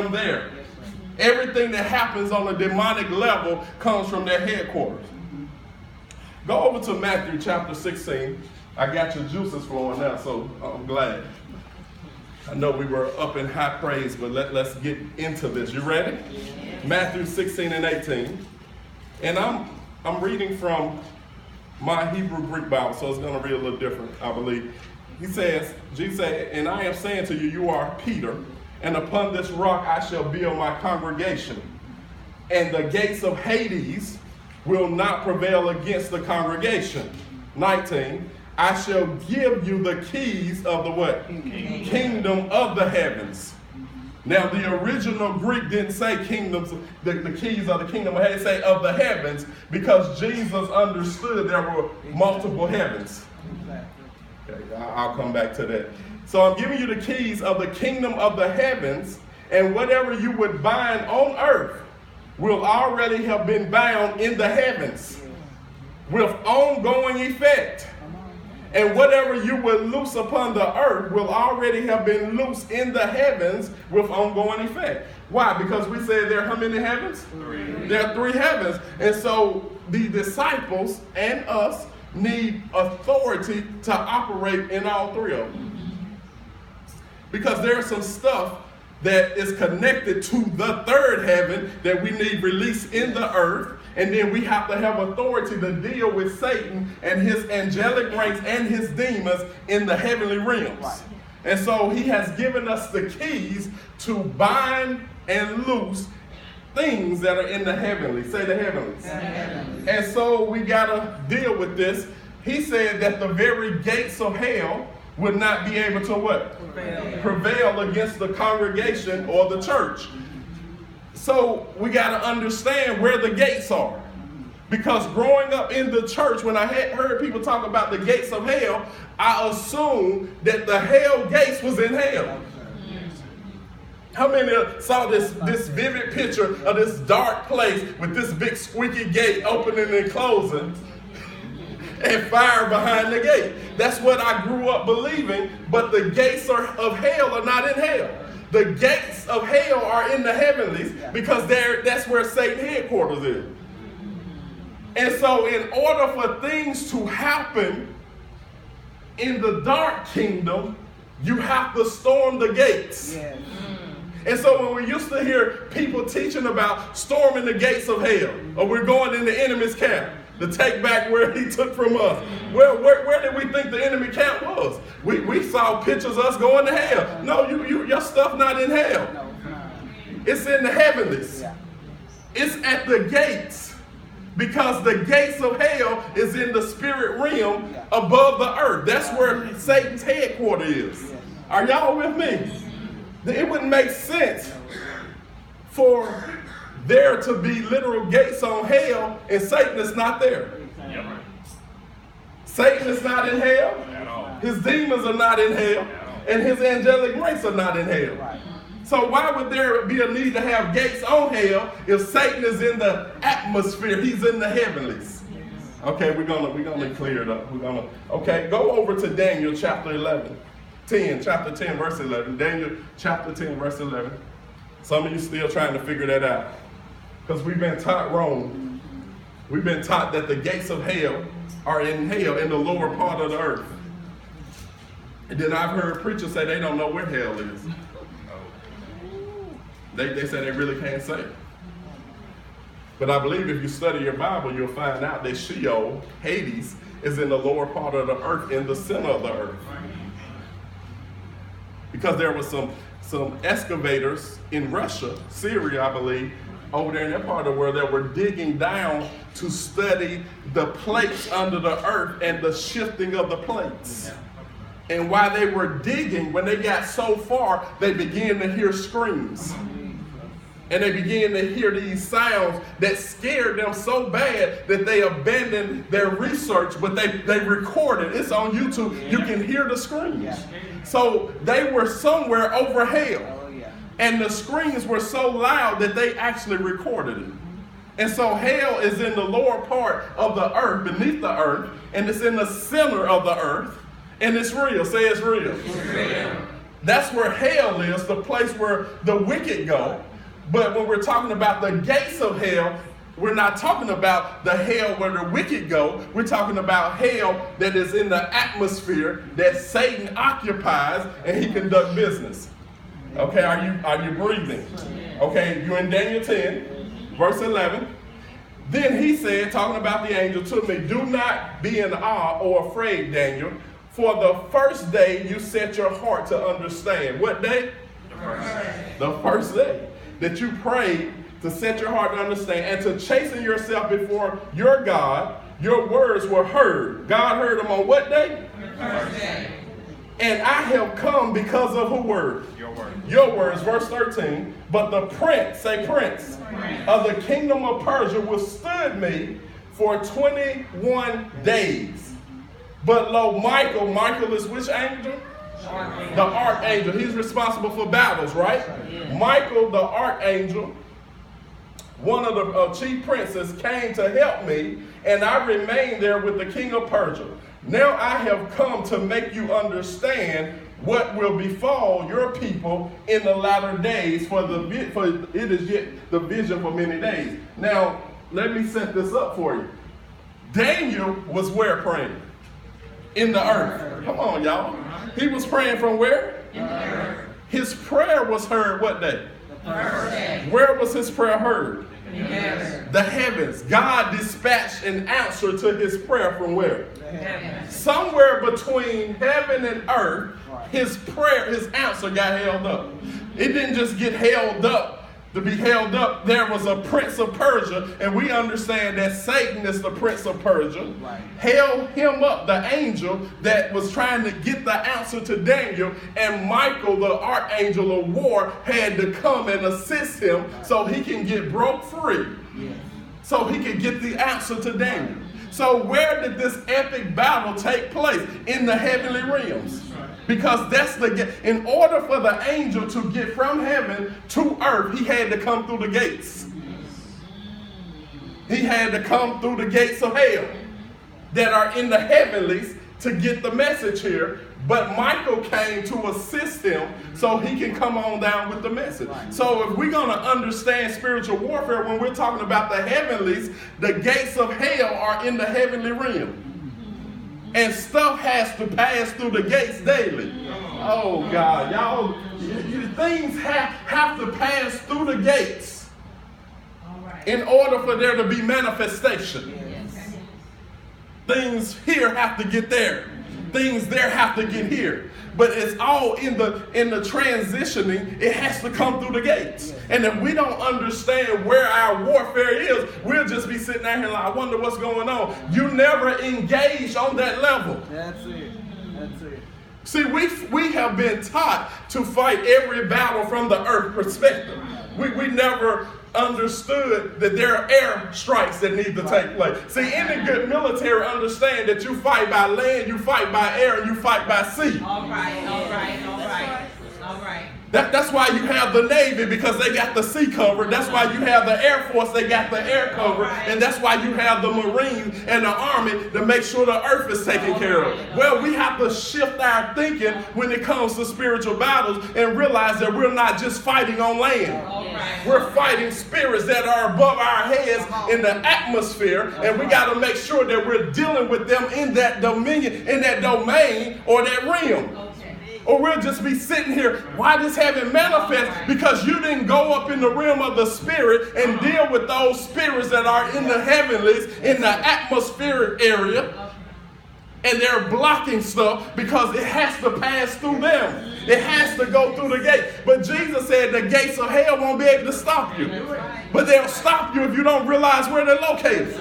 from there. Everything that happens on a demonic level comes from their headquarters. Go over to Matthew chapter 16. I got your juices flowing now, so I'm glad. I know we were up in high praise, but let's get into this. You ready? Matthew 16 and 18. And I'm reading from my Hebrew Greek Bible, so it's going to read a little different, I believe. He says, Jesus said, and I am saying to you, you are Peter, and upon this rock I shall build my congregation. And the gates of Hades will not prevail against the congregation. 19, I shall give you the keys of the what? Kingdom of the heavens. Now the original Greek didn't say kingdoms, the keys of the kingdom of heaven, say of the heavens, because Jesus understood there were multiple heavens. Okay, I'll come back to that. So I'm giving you the keys of the kingdom of the heavens, and whatever you would bind on earth will already have been bound in the heavens with ongoing effect. And whatever you will loose upon the earth will already have been loose in the heavens with ongoing effect. Why? Because we said there are how many heavens? 3. There are 3 heavens. And so the disciples and us need authority to operate in all 3 of them. Because there's some stuff that is connected to the 3rd heaven that we need released in the earth. And then we have to have authority to deal with Satan and his angelic ranks and his demons in the heavenly realms. Right. And so he has given us the keys to bind and loose things that are in the heavenlies. Say the heavenlies. And so we got to deal with this. He said that the very gates of hell would not be able to what? Prevail against the congregation or the church. So we got to understand where the gates are. Because growing up in the church, when I had heard people talk about the gates of hell, I assumed that the hell gates was in hell. How many saw this vivid picture of this dark place with this big squeaky gate opening and closing and fire behind the gate? That's what I grew up believing, but the gates of hell are not in hell. The gates of hell are in the heavenlies because that's where Satan's headquarters is. And so in order for things to happen in the dark kingdom, you have to storm the gates. Yes. And so when we used to hear people teaching about storming the gates of hell, or we're going in the enemy's camp to take back where he took from us, where did we think the enemy camp was? We saw pictures of us going to hell. No, your stuff not in hell. It's in the heavenlies. It's at the gates. Because the gates of hell is in the spirit realm above the earth. That's where Satan's headquarters is. Are y'all with me? It wouldn't make sense for there to be literal gates on hell and Satan is not there. Yep. Satan is not in hell. His demons are not in hell. And his angelic race are not in hell. Right. So why would there be a need to have gates on hell if Satan is in the atmosphere? He's in the heavenlies. Okay, we're gonna clear it up. Go over to Daniel chapter 10, verse 11. Daniel chapter 10, verse 11. Some of you still trying to figure that out. Because we've been taught wrong. We've been taught that the gates of hell are in hell, in the lower part of the earth. And then I've heard preachers say they don't know where hell is. They say they really can't say. But I believe if you study your Bible, you'll find out that Sheol, Hades, is in the lower part of the earth, in the center of the earth. Because there was some excavators in Russia, Syria, I believe, over there in that part of the world that were digging down to study the plates under the earth and the shifting of the plates. And while they were digging, when they got so far, they began to hear screams. And they began to hear these sounds that scared them so bad that they abandoned their research, but they recorded. It's on YouTube. You can hear the screams. So they were somewhere over hell. And the screams were so loud that they actually recorded it. And so hell is in the lower part of the earth, beneath the earth, and it's in the center of the earth. And it's real. Say it's real. It's real. That's where hell is, the place where the wicked go. But when we're talking about the gates of hell, we're not talking about the hell where the wicked go. We're talking about hell that is in the atmosphere that Satan occupies and he conducts business. Okay, are you breathing? Okay, you're in Daniel 10, verse 11. Then he said, talking about the angel to me, do not be in awe or afraid, Daniel, for the first day you set your heart to understand. What day? The first day that you prayed to set your heart to understand and to chasten yourself before your God, your words were heard. God heard them on what day? The first day. And I have come because of who word? Your word. Your words, verse 13. But the prince, say prince, of the kingdom of Persia withstood me for 21 days. But lo, Michael is which angel? The archangel. He's responsible for battles, right? Michael, the archangel, one of the chief princes, came to help me, and I remained there with the king of Persia. Now I have come to make you understand what will befall your people in the latter days, for it is yet the vision for many days. Now, let me set this up for you. Daniel was where praying? In the earth. Come on, y'all. He was praying from where? In the earth. His prayer was heard what day? The first day. Where was his prayer heard? In the heavens. The heavens. God dispatched an answer to his prayer from where? The heavens. Somewhere between heaven and earth, his prayer, his answer got held up. It didn't just get held up to be held up. There was a prince of Persia, and we understand that Satan is the prince of Persia, held him up, the angel that was trying to get the answer to Daniel, and Michael, the archangel of war, had to come and assist him so he can get broke free, so he could get the answer to Daniel. So where did this epic battle take place? In the heavenly realms. Because in order for the angel to get from heaven to earth, he had to come through the gates. He had to come through the gates of hell that are in the heavenlies to get the message here. But Michael came to assist him so he can come on down with the message. So if we're going to understand spiritual warfare, when we're talking about the heavenlies, the gates of hell are in the heavenly realm. And stuff has to pass through the gates daily. Oh God, y'all, things have to pass through the gates in order for there to be manifestation. Things here have to get there. Things there have to get here. But it's all in the transitioning. It has to come through the gates. And if we don't understand where our warfare is, we'll just be sitting out here like, I wonder what's going on. You never engage on that level. That's it. That's it. See, we have been taught to fight every battle from the earth perspective. We never understood that there are air strikes that need to take place. See, any good military understand that you fight by land, you fight by air, and you fight by sea. All right. That's why you have the Navy, because they got the sea covered. That's why you have the Air Force, they got the air covered. And that's why you have the Marines and the Army to make sure the earth is taken care of. Well, we have to shift our thinking when it comes to spiritual battles and realize that we're not just fighting on land. We're fighting spirits that are above our heads in the atmosphere, and we got to make sure that we're dealing with them in that dominion, in that domain or that realm. Or we'll just be sitting here, why this haven't manifest? Because you didn't go up in the realm of the spirit and deal with those spirits that are in the heavenlies, in the atmospheric area. And they're blocking stuff because it has to pass through them. It has to go through the gate. But Jesus said the gates of hell won't be able to stop you. But they'll stop you if you don't realize where they're located.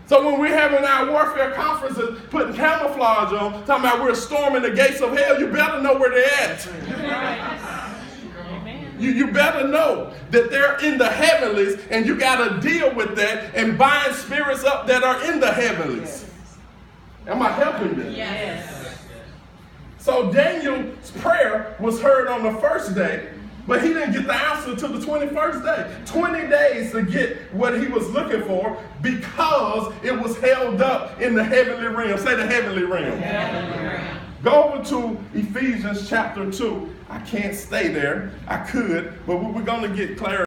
So when we're having our warfare conferences, putting camouflage on, talking about we're storming the gates of hell, you better know where they're at. You better know that they're in the heavenlies, and you got to deal with that and bind spirits up that are in the heavenlies. Am I helping you? Yes. So Daniel's prayer was heard on the first day, but he didn't get the answer until the 21st day. 20 days to get what he was looking for because it was held up in the heavenly realm. Say the heavenly realm. Go over to Ephesians chapter 2. I can't stay there. I could, but we're going to get clarity.